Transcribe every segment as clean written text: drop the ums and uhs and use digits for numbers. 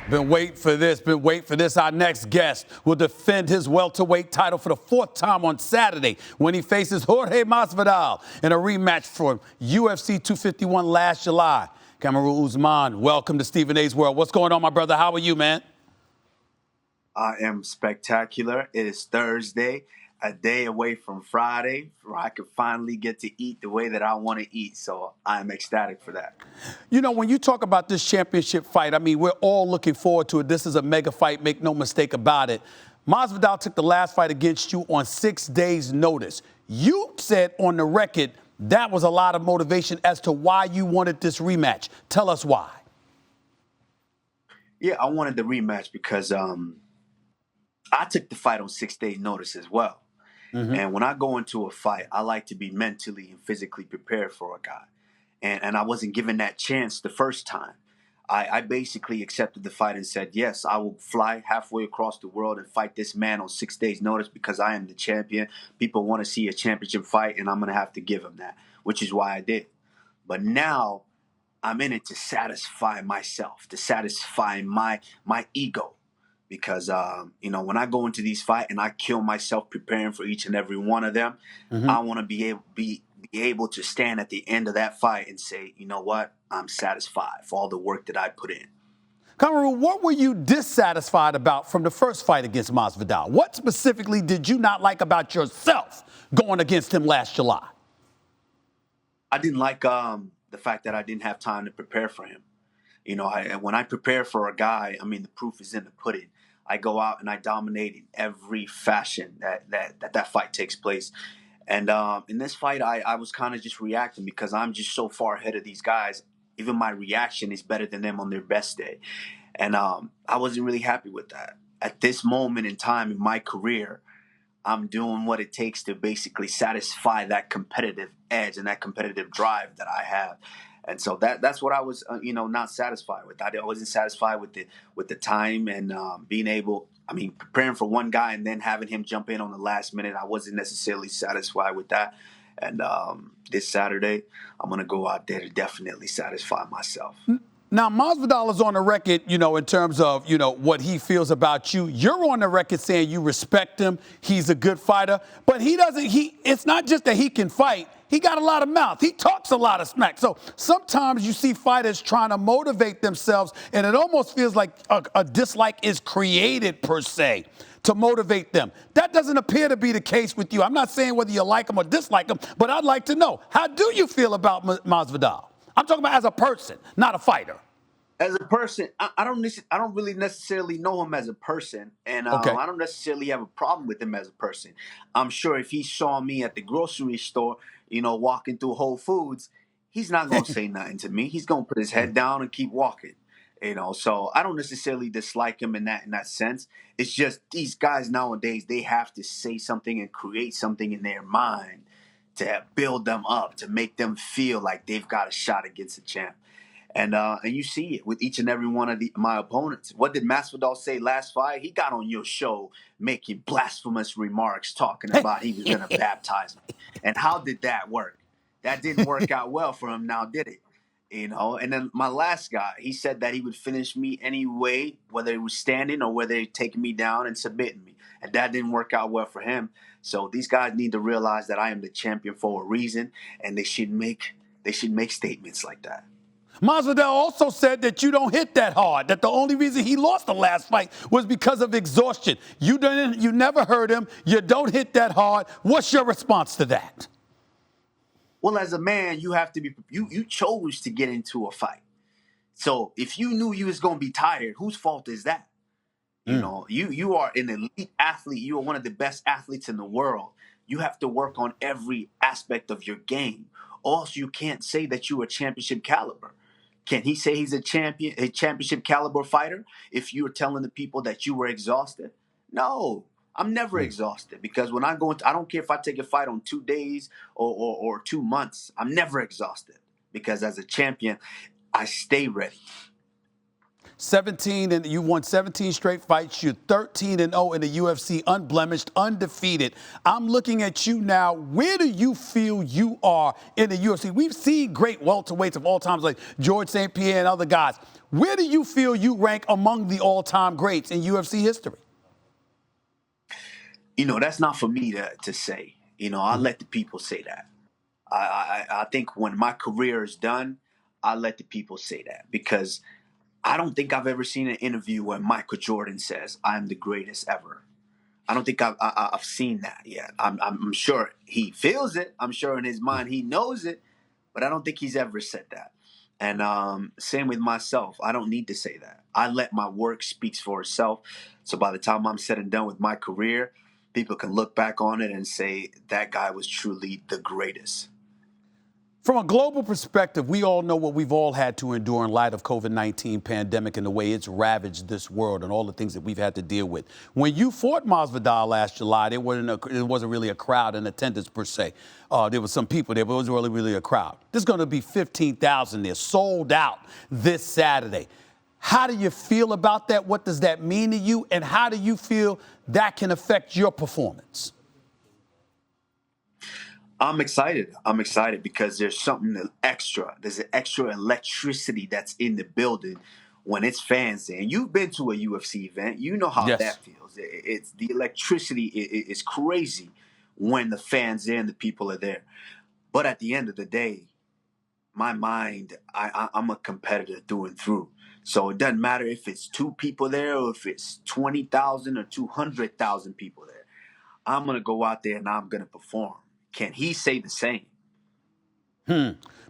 Been waiting for this, been waiting for this. Our next guest will defend his welterweight title for the fourth time on Saturday when he faces Jorge Masvidal in a rematch for UFC 251 last July. Kamaru Usman, welcome to Stephen A's World. What's going on, my brother? How are you, man? I am spectacular. It is Thursday, a day away from Friday, where I could finally get to eat the way that I want to eat. So I'm ecstatic for that. You know, when you talk about this championship fight, I mean, we're all looking forward to it. This is a mega fight, make no mistake about it. Masvidal took the last fight against you on 6 days' notice. You said on the record that was a lot of motivation as to why you wanted this rematch. Tell us why. Yeah, I wanted the rematch because I took the fight on 6 days' notice as well. And when I go into a fight, I like to be mentally and physically prepared for a guy. And I wasn't given that chance the first time. I basically accepted the fight and said, yes, I will fly halfway across the world and fight this man on 6 days' notice because I am the champion. People want to see a championship fight, and I'm going to have to give him that, which is why I did. But now I'm in it to satisfy myself, to satisfy my ego. Because, when I go into these fights and I kill myself preparing for each and every one of them, I want to be able to stand at the end of that fight and say, you know what, I'm satisfied for all the work that I put in. Kamaru, what were you dissatisfied about from the first fight against Masvidal? What specifically did you not like about yourself going against him last July? I didn't like the fact that I didn't have time to prepare for him. When I prepare for a guy, I mean, the proof is in the pudding. I go out and I dominate in every fashion that fight takes place. And in this fight, I was kind of just reacting because I'm just so far ahead of these guys. Even my reaction is better than them on their best day. And I wasn't really happy with that. At this moment in time in my career, I'm doing what it takes to basically satisfy that competitive edge and that competitive drive that I have. And so that's what I was, not satisfied with. I wasn't satisfied with the time and being able. I mean, preparing for one guy and then having him jump in on the last minute. I wasn't necessarily satisfied with that. And this Saturday, I'm gonna go out there to definitely satisfy myself. Now, Masvidal is on the record, in terms of, what he feels about you. You're on the record saying you respect him. He's a good fighter. But it's not just that he can fight. He got a lot of mouth. He talks a lot of smack. So sometimes you see fighters trying to motivate themselves, and it almost feels like a dislike is created, per se, to motivate them. That doesn't appear to be the case with you. I'm not saying whether you like him or dislike him, but I'd like to know, how do you feel about Masvidal? I'm talking about as a person, not a fighter. As a person, I don't really necessarily know him as a person, and Okay. I don't necessarily have a problem with him as a person. I'm sure if he saw me at the grocery store, walking through Whole Foods, he's not gonna say nothing to me. He's gonna put his head down and keep walking. So I don't necessarily dislike him in that sense. It's just these guys nowadays, they have to say something and create something in their mind to build them up, to make them feel like they've got a shot against a champ. And you see it with each and every one of my opponents. What did Masvidal say last fight? He got on your show making blasphemous remarks, talking about he was going to baptize me. And how did that work? That didn't work out well for him now, did it? And then my last guy, he said that he would finish me anyway, whether it was standing or whether it taking me down and submitting me. And that didn't work out well for him. So these guys need to realize that I am the champion for a reason, and they should make statements like that. Masvidal also said that you don't hit that hard, that the only reason he lost the last fight was because of exhaustion. You never heard him. You don't hit that hard. What's your response to that? Well, as a man, you have to be. You chose to get into a fight. So if you knew you was going to be tired, whose fault is that? You are an elite athlete. You are one of the best athletes in the world. You have to work on every aspect of your game. Or else you can't say that you are championship caliber. Can he say he's a championship caliber fighter if you're telling the people that you were exhausted? No, I'm never exhausted because when I go into, I don't care if I take a fight on 2 days or 2 months. I'm never exhausted because as a champion, I stay ready. 17 and you won 17 straight fights. You're 13-0 in the UFC, unblemished, undefeated. I'm looking at you now. Where do you feel you are in the UFC? We've seen great welterweights of all times like George St. Pierre and other guys. Where do you feel you rank among the all-time greats in UFC history? That's not for me to say. I let the people say that. I think when my career is done, I let the people say that, because I don't think I've ever seen an interview where Michael Jordan says, "I'm the greatest ever." I don't think I've seen that yet. I'm sure he feels it. I'm sure in his mind he knows it, but I don't think he's ever said that. And same with myself. I don't need to say that. I let my work speak for itself. So by the time I'm said and done with my career, people can look back on it and say that guy was truly the greatest. From a global perspective, we all know what we've all had to endure in light of COVID-19 pandemic and the way it's ravaged this world and all the things that we've had to deal with. When you fought Masvidal last July, there wasn't really a crowd in attendance per se. There was some people there, but it wasn't really a crowd. There's going to be 15,000 there, sold out this Saturday. How do you feel about that? What does that mean to you? And how do you feel that can affect your performance? I'm excited. I'm excited because there's something extra. There's an extra electricity that's in the building when it's fans there. And you've been to a UFC event. You know how Yes. that feels. It's the electricity is crazy when the fans there and the people are there. But at the end of the day, my mind, I'm a competitor through and through. So it doesn't matter if it's 2 people there or if it's 20,000 or 200,000 people there. I'm going to go out there and I'm going to perform. Can he say the same?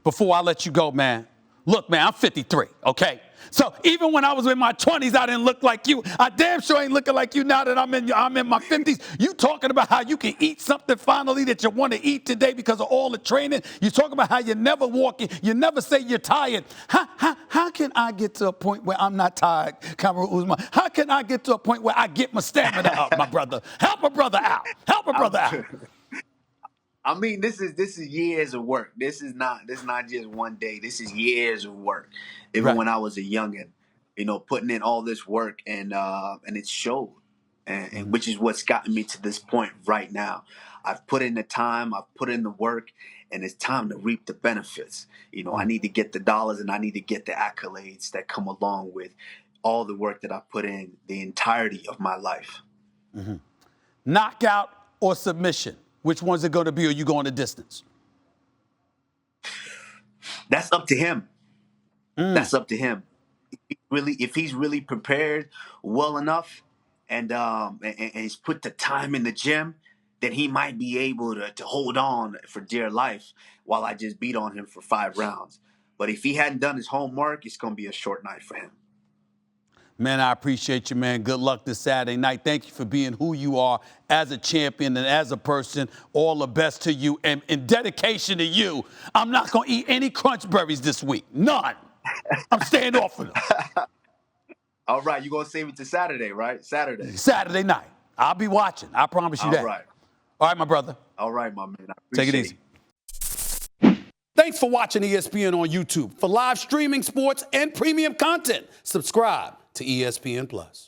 Before I let you go, man, look, man, I'm 53, okay? So even when I was in my 20s, I didn't look like you. I damn sure ain't looking like you now that I'm in my 50s. You talking about how you can eat something finally that you want to eat today because of all the training. You talking about how you never walk, you never say you're tired. How can I get to a point where I'm not tired, Kamaru Usman? How can I get to a point where I get my stamina up, my brother? Help a brother out. Help a brother out. I mean, this is years of work. This is not just one day. This is years of work. Even Right. when I was a youngin, putting in all this work and it showed, and which is what's gotten me to this point right now. I've put in the time, I've put in the work, and it's time to reap the benefits. I need to get the dollars and I need to get the accolades that come along with all the work that I put in the entirety of my life. Knockout or submission? Which one's it going to be, or you going the distance? That's up to him. That's up to him. If he's really prepared well enough, and he's put the time in the gym, then he might be able to hold on for dear life while I just beat on him for 5 rounds. But if he hadn't done his homework, it's going to be a short night for him. Man, I appreciate you, man. Good luck this Saturday night. Thank you for being who you are as a champion and as a person. All the best to you. And in dedication to you, I'm not going to eat any crunch berries this week. None. I'm staying off of them. All right, you're going to save it to Saturday, right? Saturday. Saturday night. I'll be watching. I promise you All that. right. All right, my brother. All right, my man. I Take it appreciate easy. Thanks for watching ESPN on YouTube. For live streaming sports and premium content, subscribe to ESPN Plus.